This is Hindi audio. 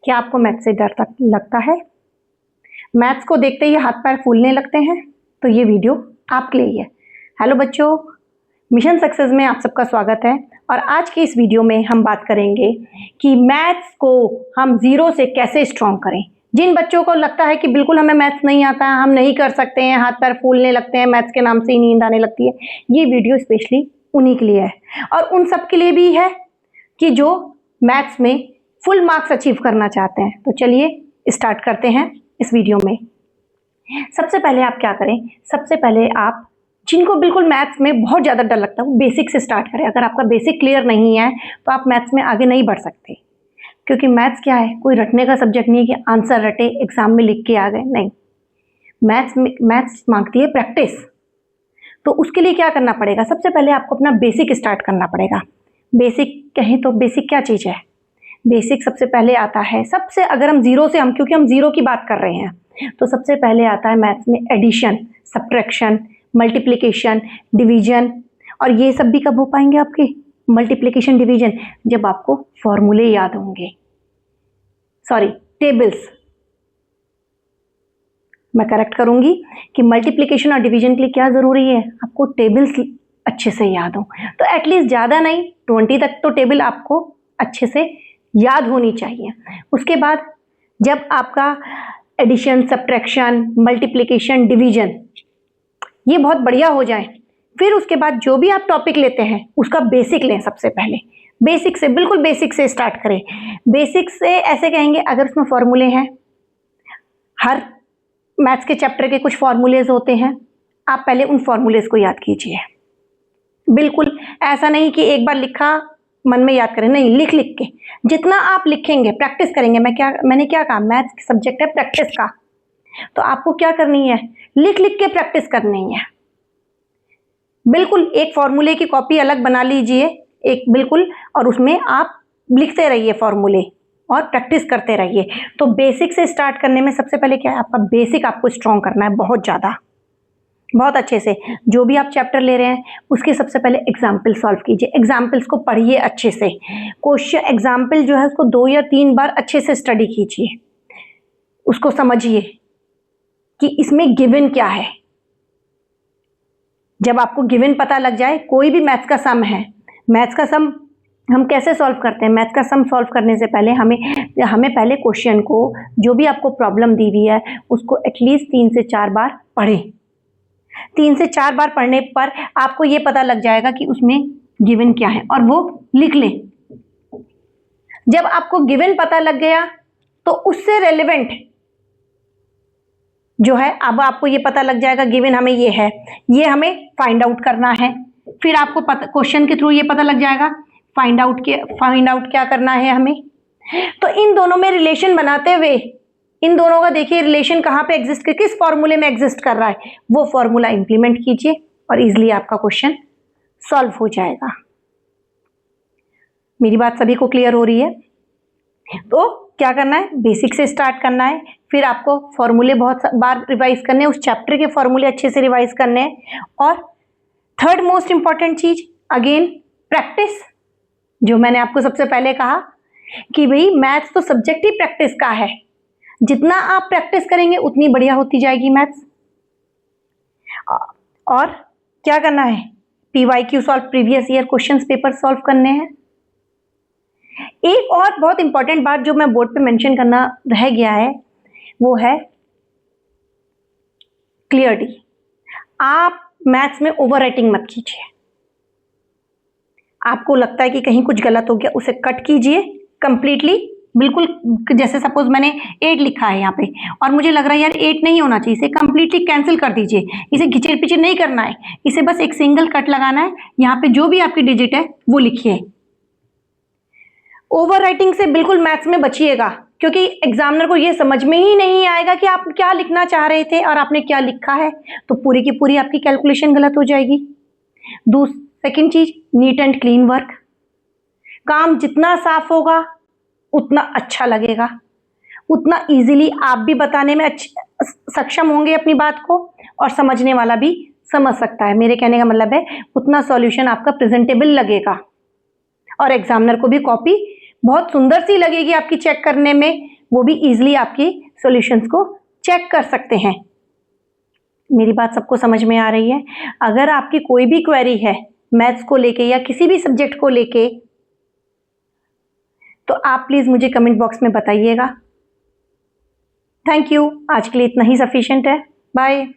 क्या आपको मैथ्स से डर लगता है? मैथ्स को देखते ही हाथ पैर फूलने लगते हैं? तो ये वीडियो आपके लिए है। हेलो बच्चों, मिशन सक्सेस में आप सबका स्वागत है। और आज की इस वीडियो में हम बात करेंगे कि मैथ्स को हम जीरो से कैसे स्ट्रॉन्ग करें। जिन बच्चों को लगता है कि बिल्कुल हमें मैथ्स नहीं आता है, हम नहीं कर सकते हैं, हाथ पैर फूलने लगते हैं, मैथ्स के नाम से ही नींद आने लगती है, ये वीडियो स्पेशली उन्हीं के लिए है। और उन सब के लिए भी है कि जो मैथ्स में फुल मार्क्स अचीव करना चाहते हैं। तो चलिए स्टार्ट करते हैं इस वीडियो में। सबसे पहले आप क्या करें, सबसे पहले आप जिनको बिल्कुल मैथ्स में बहुत ज़्यादा डर लगता है वो बेसिक से स्टार्ट करें। अगर आपका बेसिक क्लियर नहीं है तो आप मैथ्स में आगे नहीं बढ़ सकते, क्योंकि मैथ्स क्या है, कोई रटने का सब्जेक्ट नहीं है कि आंसर रटे एग्जाम में लिख के आ गए, नहीं। मैथ्स मांगती है प्रैक्टिस। तो उसके लिए क्या करना पड़ेगा, सबसे पहले आपको अपना बेसिक स्टार्ट करना पड़ेगा। बेसिक कहें तो बेसिक क्या चीज़ है? बेसिक सबसे पहले आता है, सबसे अगर हम जीरो से क्योंकि हम जीरो की बात कर रहे हैं, तो सबसे पहले आता है मैथ्स में एडिशन, सब्ट्रैक्शन, मल्टीप्लिकेशन, डिवीजन। और ये सब भी कब हो पाएंगे आपके, मल्टीप्लिकेशन डिवीजन, जब आपको फॉर्मूले याद होंगे, सॉरी टेबल्स। मैं करेक्ट करूंगी कि मल्टीप्लिकेशन और डिवीजन के लिए क्या जरूरी है, आपको टेबल्स अच्छे से याद हो। तो एटलीस्ट ज़्यादा नहीं 20 तक तो टेबल आपको अच्छे से याद होनी चाहिए। उसके बाद जब आपका एडिशन, सब्ट्रैक्शन, मल्टीप्लिकेशन, डिवीजन ये बहुत बढ़िया हो जाए, फिर उसके बाद जो भी आप टॉपिक लेते हैं उसका बेसिक लें। सबसे पहले बेसिक से, बिल्कुल बेसिक से स्टार्ट करें। बेसिक से ऐसे कहेंगे, अगर उसमें फॉर्मूले हैं, हर मैथ्स के चैप्टर के कुछ फॉर्मूलेज होते हैं, आप पहले उन फॉर्मूलेज को याद कीजिए। बिल्कुल ऐसा नहीं कि एक बार लिखा मन में याद करें, नहीं, लिख लिख के जितना आप लिखेंगे, प्रैक्टिस करेंगे। मैंने क्या कहा, मैथ्स सब्जेक्ट है प्रैक्टिस का, तो आपको क्या करनी है, लिख लिख के प्रैक्टिस करनी है। बिल्कुल एक फॉर्मूले की कॉपी अलग बना लीजिए, एक बिल्कुल, और उसमें आप लिखते रहिए फॉर्मूले और प्रैक्टिस करते रहिए। तो बेसिक से स्टार्ट करने में सबसे पहले क्या है, आपका बेसिक आपको स्ट्रॉन्ग करना है बहुत ज़्यादा, बहुत अच्छे से। जो भी आप चैप्टर ले रहे हैं उसके सबसे पहले एग्जाम्पल सॉल्व कीजिए, एग्जाम्पल्स को पढ़िए अच्छे से। क्वेश्चन एग्जाम्पल जो है उसको 2 या 3 बार अच्छे से स्टडी कीजिए, उसको समझिए कि इसमें गिवन क्या है। जब आपको गिवन पता लग जाए, कोई भी मैथ्स का सम है, मैथ्स का सम हम कैसे सॉल्व करते हैं, मैथ्स का सम सॉल्व करने से पहले हमें पहले क्वेश्चन को, जो भी आपको प्रॉब्लम दी हुई है उसको एटलीस्ट 3 से 4 बार पढ़ें। 3 से 4 बार पढ़ने पर आपको ये पता लग जाएगा कि उसमें गिवन क्या है, और वो लिख लें। जब आपको गिवन पता लग गया तो उससे रेलेवेंट जो है, अब आपको ये पता लग जाएगा गिवन हमें ये है, ये हमें फाइंड आउट करना है। फिर आपको क्वेश्चन के थ्रू ये पता लग जाएगा फाइंड आउट क्या करना है हमें। तो इन दोनों में रिलेशन बनाते हुए, इन दोनों का देखिए रिलेशन कहाँ पे एग्जिस्ट, किस फॉर्मूले में एग्जिस्ट कर रहा है, वो फॉर्मूला इंप्लीमेंट कीजिए और इजीली आपका क्वेश्चन सॉल्व हो जाएगा। मेरी बात सभी को क्लियर हो रही है? तो क्या करना है, बेसिक से स्टार्ट करना है, फिर आपको फॉर्मूले बहुत बार रिवाइज करने हैं, उस चैप्टर के फॉर्मूले अच्छे से रिवाइज करने हैं। और थर्ड मोस्ट इंपॉर्टेंट चीज अगेन प्रैक्टिस। जो मैंने आपको सबसे पहले कहा कि भाई मैथ्स तो सब्जेक्ट ही प्रैक्टिस का है, जितना आप प्रैक्टिस करेंगे उतनी बढ़िया होती जाएगी मैथ्स। और क्या करना है, PYQ solve, previous year questions paper solve करने हैं। एक और बहुत इंपॉर्टेंट बात जो मैं बोर्ड पे मेंशन करना रह गया है, वो है क्लियरिटी। आप मैथ्स में ओवर राइटिंग मत कीजिए। आपको लगता है कि कहीं कुछ गलत हो गया, उसे कट कीजिए कंप्लीटली। बिल्कुल जैसे सपोज मैंने 8 लिखा है यहाँ पे और मुझे लग रहा है यार 8 नहीं होना चाहिए, इसे कंप्लीटली कैंसिल कर दीजिए। इसे घिचड़ पिचड़ नहीं करना है, इसे बस एक सिंगल कट लगाना है, यहाँ पे जो भी आपकी डिजिट है वो लिखिए। ओवर राइटिंग से बिल्कुल मैथ्स में बचिएगा, क्योंकि एग्जामिनर को ये समझ में ही नहीं आएगा कि आप क्या लिखना चाह रहे थे और आपने क्या लिखा है, तो पूरी की पूरी आपकी कैलकुलेशन गलत हो जाएगी। सेकंड चीज, नीट एंड क्लीन वर्क। काम जितना साफ होगा उतना अच्छा लगेगा, उतना इजीली आप भी बताने में सक्षम होंगे अपनी बात को, और समझने वाला भी समझ सकता है। मेरे कहने का मतलब है उतना सॉल्यूशन आपका प्रेजेंटेबल लगेगा, और एग्जामिनर को भी कॉपी बहुत सुंदर सी लगेगी आपकी चेक करने में, वो भी ईजिली आपकी सॉल्यूशंस को चेक कर सकते हैं। मेरी बात सबको समझ में आ रही है? अगर आपकी कोई भी क्वेरी है मैथ्स को लेके या किसी भी सब्जेक्ट को लेके, तो आप प्लीज़ मुझे कमेंट बॉक्स में बताइएगा। Thank you. आज के लिए इतना ही सफिशिएंट है। बाय।